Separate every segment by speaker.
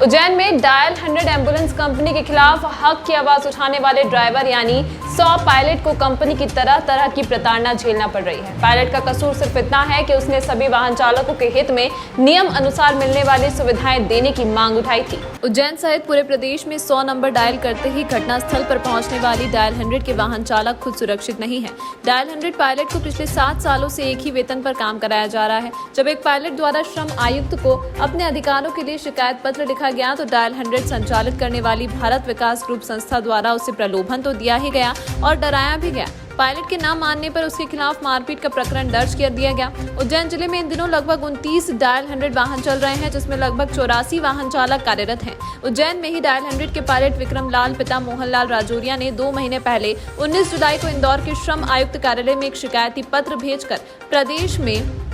Speaker 1: उज्जैन में dial 100 ambulance company के खिलाफ हक की आवाज उठाने वाले ड्राइवर यानी 100 पायलट को कंपनी की तरह तरह की प्रताड़ना झेलना पड़ रही है। पायलट का कसूर सिर्फ इतना है कि उसने सभी वाहन चालकों के हित में नियम अनुसार मिलने वाली सुविधाएं देने की मांग उठाई थी। उज्जैन सहित पूरे प्रदेश में 100 नंबर डायल करते ही घटनास्थल पर पहुंचने वाली डायल 100 के वाहन चालक खुद सुरक्षित नहीं है। डायल 100 पायलट को पिछले 7 सालों से एक ही वेतन पर काम कराया जा रहा है। जब एक पायलट द्वारा श्रम आयुक्त को अपने अधिकारों के लिए शिकायत पत्र लिखा गया तो डायल 100 संचालित करने वाली भारत विकास ग्रुप संस्था द्वारा उसे प्रलोभन तो दिया ही गया और डराया भी गया। पायलट के नाम मानने पर उसके खिलाफ मारपीट का प्रकरण दर्ज कर दिया गया। उज्जैन जिले में इन दिनों लगभग 29 डायल 100 वाहन चल रहे हैं, जिसमें लगभग 84 वाहन चालक कार्यरत हैं। उज्जैन में ही डायल 100 के पायलट विक्रम लाल पिता मोहनलाल राजौरिया ने 2 महीने पहले 19 जुलाई को इंदौर के श्रम आयुक्त कार्यालय में एक शिकायती पत्र भेजकर प्रदेश में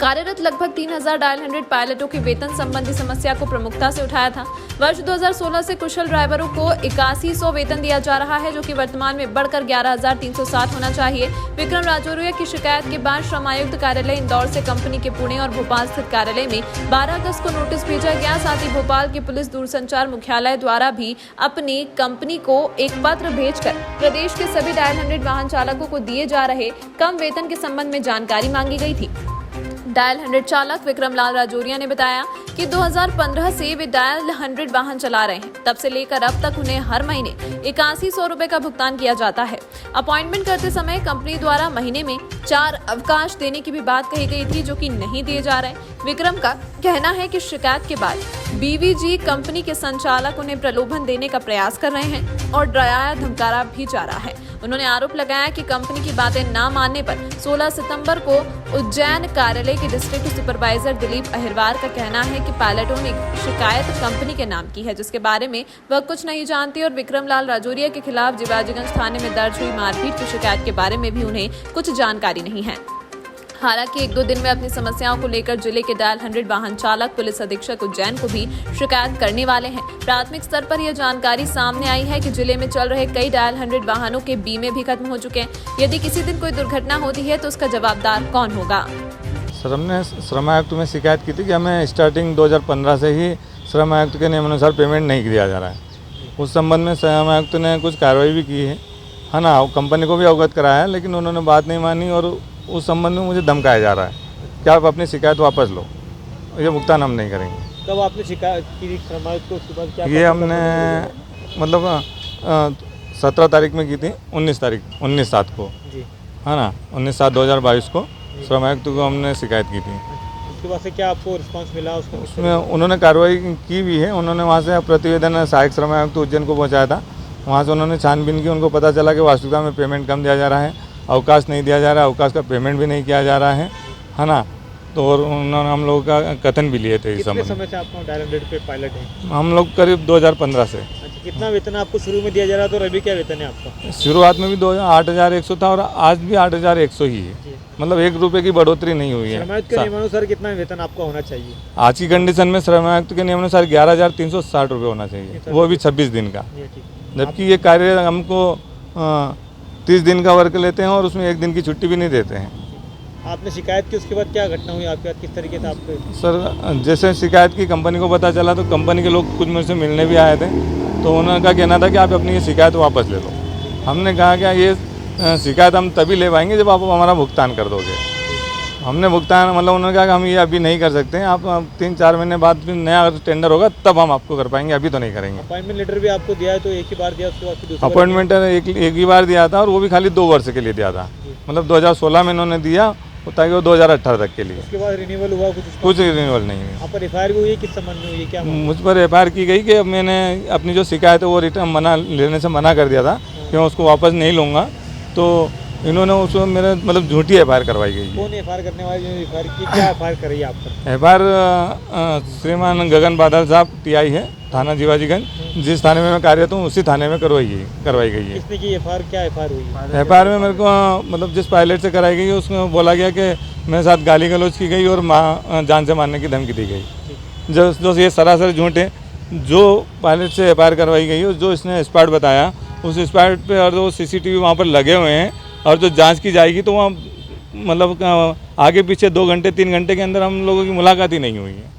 Speaker 1: कार्यरत लगभग 3000 डायल 100 पायलटों के वेतन संबंधी समस्या को प्रमुखता से उठाया था। वर्ष 2016 से कुशल ड्राइवरों को 8100 वेतन दिया जा रहा है, जो कि वर्तमान में बढ़कर 11360 होना चाहिए। विक्रम राजौरिया की शिकायत के बाद श्रम आयुक्त कार्यालय इंदौर से कंपनी के पुणे और भोपाल स्थित कार्यालय में 12 अगस्त को नोटिस भेजा गया। साथ ही भोपाल के पुलिस दूरसंचार मुख्यालय द्वारा भी अपनी कंपनी को एक पत्र भेजकर प्रदेश के सभी डायल 100 वाहन चालकों को दिए जा रहे कम वेतन के संबंध में जानकारी मांगी गई थी। डायल 100 चालक विक्रम लाल राजौरिया ने बताया कि 2015 से वे डायल 100 वाहन चला रहे हैं। तब से लेकर अब तक उन्हें हर महीने 8100 रुपए का भुगतान किया जाता है। अपॉइंटमेंट करते समय कंपनी द्वारा महीने में 4 अवकाश देने की भी बात कही गई थी, जो कि नहीं दिए जा रहे। विक्रम का कहना है कि शिकायत के बाद बीवीजी कंपनी के संचालक उन्हें प्रलोभन देने का प्रयास कर रहे हैं और डराया धमकाया भी जा रहा है। उन्होंने आरोप लगाया कि कंपनी की बातें न मानने पर 16 सितंबर को उज्जैन कार्यालय के डिस्ट्रिक्ट सुपरवाइजर दिलीप अहिरवार का कहना है कि पायलटों ने शिकायत कंपनी के नाम की है, जिसके बारे में वह कुछ नहीं जानती और विक्रम लाल राजौरिया के खिलाफ जिवाजीगंज थाने में दर्ज हुई मारपीट की शिकायत के बारे में भी उन्हें कुछ जानकारी नहीं है। हालांकि 1-2 दिन में अपनी समस्याओं को लेकर जिले के डायल 100 वाहन चालक पुलिस अधीक्षक उज्जैन को भी शिकायत करने वाले हैं। प्राथमिक स्तर पर यह जानकारी सामने आई है कि जिले में चल रहे कई डायल 100 वाहनों के बीमे भी खत्म हो चुके हैं। यदि किसी दिन कोई दुर्घटना होती है तो उसका जवाबदार कौन होगा?
Speaker 2: सर, हमने श्रम आयुक्त में शिकायत की थी कि हमें स्टार्टिंग 2015 से ही श्रम आयुक्त के नियमानुसार पेमेंट नहीं दिया जा रहा है। उस संबंध में श्रम आयुक्त ने कुछ कार्रवाई भी की है ना, कंपनी को भी अवगत कराया है, लेकिन उन्होंने बात नहीं मानी और उस संबंध में मुझे धमकाया जा रहा है कि आप अपनी शिकायत वापस लो, ये भुगतान हम नहीं करेंगे।
Speaker 3: कब आपने शिकायत की श्रम आयुक्त को? उसके बाद क्या?
Speaker 2: ये हमने मतलब 17 तारीख में की थी, 19/7 को
Speaker 3: जी,
Speaker 2: है ना, 19/7/2022 को श्रम आयुक्त को हमने शिकायत की थी।
Speaker 3: उसके बाद से क्या आपको रिस्पांस मिला?
Speaker 2: उसमें उन्होंने कार्रवाई की भी है। उन्होंने वहाँ से प्रतिवेदन सहायक श्रम आयुक्त उज्जैन को पहुँचाया था। वहाँ से उन्होंने छानबीन की, उनको पता चला कि वास्तविकता में पेमेंट कम दिया जा रहा है, अवकाश नहीं दिया जा रहा है, अवकाश का पेमेंट भी नहीं किया जा रहा है ना। तो और उन्होंने हम लोगों का कथन भी लिए थे इस
Speaker 3: समय से आप डायल 100 पे पायलट हैं?
Speaker 2: हम लोग करीब 2015 से।
Speaker 3: अच्छा, कितना वेतन आपको शुरू में दिया जा रहा था और अभी क्या वेतन है आपका?
Speaker 2: शुरुआत में भी 8100 था और आज भी 8100 ही है, मतलब 1 रुपये की बढ़ोतरी नहीं हुई है।
Speaker 3: श्रम आयुक्त के नियमानुसार कितना वेतन आपका होना चाहिए?
Speaker 2: आज की कंडीशन में श्रम आयुक्त के नियमानुसार 11360 रुपये होना चाहिए, वो भी 26 दिन का। जबकि ये कार्य हमको 30 दिन का वर्क लेते हैं और उसमें 1 दिन की छुट्टी भी नहीं देते हैं।
Speaker 3: आपने शिकायत की, उसके बाद क्या घटना हुई आपके साथ? किस तरीके से आपके?
Speaker 2: सर, जैसे शिकायत की कंपनी को पता चला तो कंपनी के लोग कुछ मुझसे मिलने भी आए थे, तो उनका कहना था कि आप अपनी ये शिकायत वापस ले लो। हमने कहा कि ये शिकायत हम तभी ले पाएंगे जब आप हमारा भुगतान कर दोगे। हमने भुगतान मतलब उन्होंने कहा कि हम ये अभी नहीं कर सकते हैं, आप 3-4 महीने बाद फिर नया टेंडर होगा तब हम आपको कर पाएंगे, अभी तो नहीं करेंगे।
Speaker 3: अपॉइंटमेंट लेटर भी आपको दिया है तो एक ही बार दिया, उसके बाद फिर दूसरी
Speaker 2: अपॉइंटमेंट एक ही बार दिया था और वो भी खाली 2 वर्ष के लिए दिया था, मतलब 2016 में इन्होंने दिया ताकि वो 2018 तक के लिए।
Speaker 3: उसके बाद रिन्यूअल हुआ?
Speaker 2: कुछ रिन्यूअल नहीं हुआ।
Speaker 3: आप पर एफआईआर भी हुई है? किस संबंध में हुई है? क्या
Speaker 2: मुझ पर एफआईआर की गई कि मैंने अपनी जो शिकायत है वो रिटर्न लेने से मना कर दिया था कि मैं उसको वापस नहीं लूँगा, तो इन्होंने उसको मेरे मतलब झूठी एफआईआर करवाई गई है।
Speaker 3: कौन एफआईआर करने वाले? एफआईआर की क्या एफआईआर कर रही है आप पर?
Speaker 2: एफआईआर श्रीमान गगन बादल साहब टीआई है, थाना जिवाजीगंज। जिस थाने में मैं कार्यरत हूँ उसी थाने में करवाई गई है।
Speaker 3: किसने की एफआईआर? क्या एफआईआर हुई?
Speaker 2: एफआईआर में मेरे को मतलब जिस पायलट से कराई गई है उसमें बोला गया कि मेरे साथ गाली गलौज की गई और जान से मारने की धमकी दी गई, जो ये सरासर झूठ है। जो पायलट से एफआईआर करवाई गई है, जो इसने स्पॉट बताया उस स्पॉट पे और जो CCTV वहाँ पर लगे हुए हैं और जो जांच की जाएगी तो वहाँ मतलब आगे पीछे 2 घंटे 3 घंटे के अंदर हम लोगों की मुलाकात ही नहीं हुई है।